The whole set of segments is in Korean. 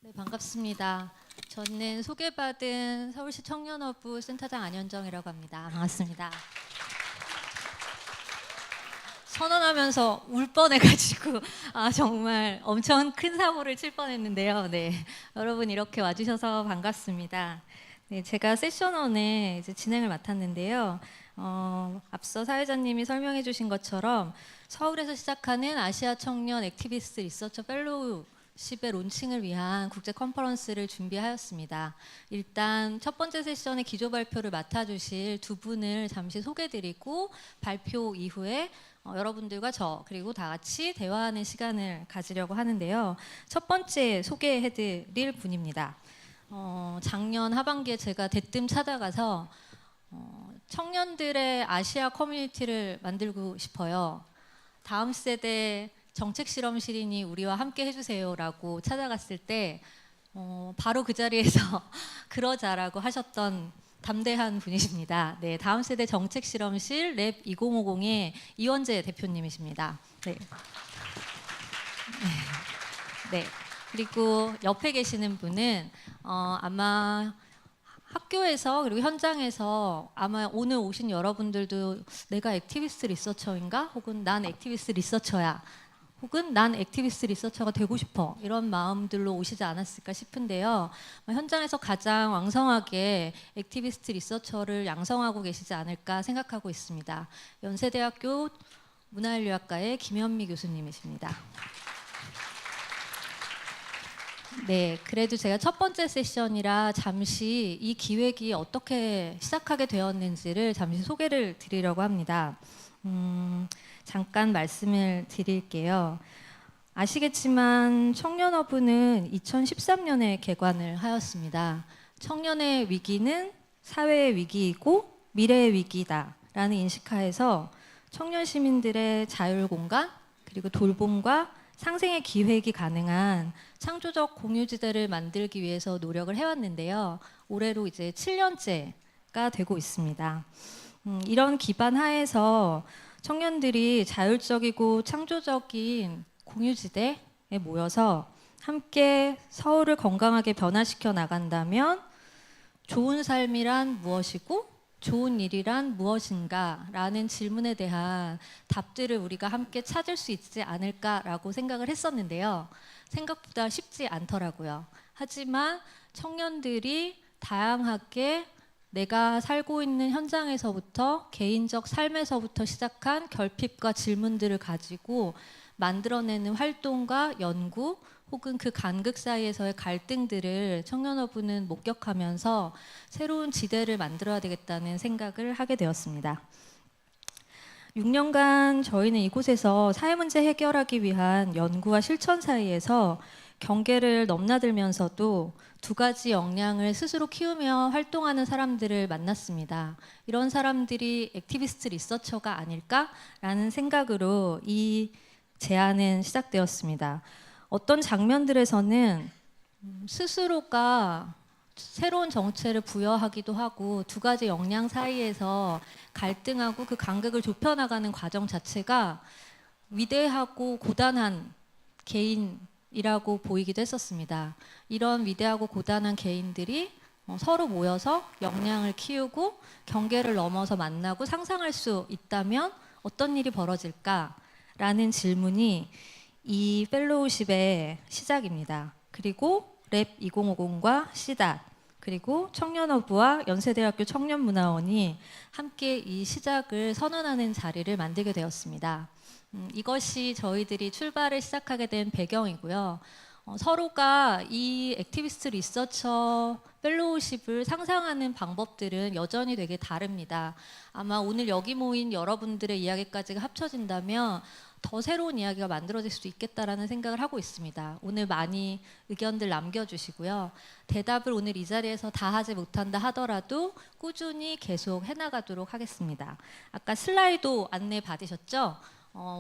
네, 반갑습니다. 저는 소개받은 서울시 청년어부 센터장 안현정이라고 합니다. 반갑습니다. 선언하면서 울 뻔해가지고 정말 엄청 큰 사고를 칠 뻔했는데요. 네, 여러분 이렇게 와주셔서 반갑습니다. 네, 제가 세션원에 이제 진행을 맡았는데요. 앞서 사회자님이 설명해주신 것처럼 서울에서 시작하는 아시아 청년 액티비스트 리서처 펠로우십의 론칭을 위한 국제 컨퍼런스를 준비하였습니다. 일단 첫 번째 세션의 기조 발표를 맡아주실 두 분을 잠시 소개드리고 발표 이후에 여러분들과 저 그리고 다 같이 대화하는 시간을 가지려고 하는데요. 첫 번째 소개해드릴 분입니다. 작년 하반기에 제가 대뜸 찾아가서 청년들의 아시아 커뮤니티를 만들고 싶어요. 다음 세대 정책실험실이니 우리와 함께 해주세요라고 찾아갔을 때 바로 그 자리에서 그러자라고 하셨던 담대한 분이십니다. 네, 다음 세대 정책실험실 랩 2050의 이원재 대표님이십니다. 네. 네. 그리고 옆에 계시는 분은 아마 학교에서 그리고 현장에서 아마 오늘 오신 여러분들도 내가 액티비스트 리서처인가? 혹은 난 액티비스트 리서처야. 혹은 난 액티비스트 리서처가 되고 싶어. 이런 마음들로 오시지 않았을까 싶은데요. 현장에서 가장 왕성하게 액티비스트 리서처를 양성하고 계시지 않을까 생각하고 있습니다. 연세대학교 문화인류학과의 김현미 교수님이십니다. 네, 그래도 제가 첫 번째 세션이라 잠시 이 기획이 어떻게 시작하게 되었는지를 잠시 소개를 드리려고 합니다. 잠깐 말씀을 드릴게요. 아시겠지만 청년어부는 2013년에 개관을 하였습니다. 청년의 위기는 사회의 위기이고 미래의 위기다라는 인식하에서 청년 시민들의 자율 공간 그리고 돌봄과 상생의 기획이 가능한 창조적 공유지대를 만들기 위해서 노력을 해왔는데요. 올해로 이제 7년째가 되고 있습니다. 이런 기반 하에서 청년들이 자율적이고 창조적인 공유지대에 모여서 함께 서울을 건강하게 변화시켜 나간다면 좋은 삶이란 무엇이고 좋은 일이란 무엇인가 라는 질문에 대한 답들을 우리가 함께 찾을 수 있지 않을까라고 생각을 했었는데요. 생각보다 쉽지 않더라고요. 하지만 청년들이 다양하게 내가 살고 있는 현장에서부터 개인적 삶에서부터 시작한 결핍과 질문들을 가지고 만들어내는 활동과 연구 혹은 그 간극 사이에서의 갈등들을 청년어부는 목격하면서 새로운 지대를 만들어야 되겠다는 생각을 하게 되었습니다. 6년간 저희는 이곳에서 사회 문제 해결하기 위한 연구와 실천 사이에서 경계를 넘나들면서도 두 가지 역량을 스스로 키우며 활동하는 사람들을 만났습니다. 이런 사람들이 액티비스트 리서처가 아닐까라는 생각으로 이 제안은 시작되었습니다. 어떤 장면들에서는 스스로가 새로운 정체를 부여하기도 하고 두 가지 역량 사이에서 갈등하고 그 간극을 좁혀나가는 과정 자체가 위대하고 고단한 개인이라고 보이기도 했었습니다. 이런 위대하고 고단한 개인들이 서로 모여서 역량을 키우고 경계를 넘어서 만나고 상상할 수 있다면 어떤 일이 벌어질까라는 질문이 이 펠로우십의 시작입니다. 그리고 랩 2050과 시닷 그리고 청년어부와 연세대학교 청년문화원이 함께 이 시작을 선언하는 자리를 만들게 되었습니다. 이것이 저희들이 출발을 시작하게 된 배경이고요. 서로가 이 액티비스트 리서처 펠로우십을 상상하는 방법들은 여전히 되게 다릅니다. 아마 오늘 여기 모인 여러분들의 이야기까지 합쳐진다면 더 새로운 이야기가 만들어질 수도 있겠다라는 생각을 하고 있습니다. 오늘 많이 의견들 남겨주시고요. 대답을 오늘 이 자리에서 다 하지 못한다 하더라도 꾸준히 계속 해나가도록 하겠습니다. 아까 슬라이드 안내 받으셨죠?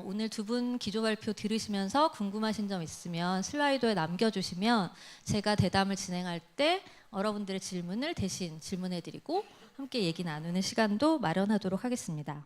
오늘 두 분 기조 발표 들으시면서 궁금하신 점 있으면 슬라이드에 남겨주시면 제가 대담을 진행할 때 여러분들의 질문을 대신 질문해드리고 함께 얘기 나누는 시간도 마련하도록 하겠습니다.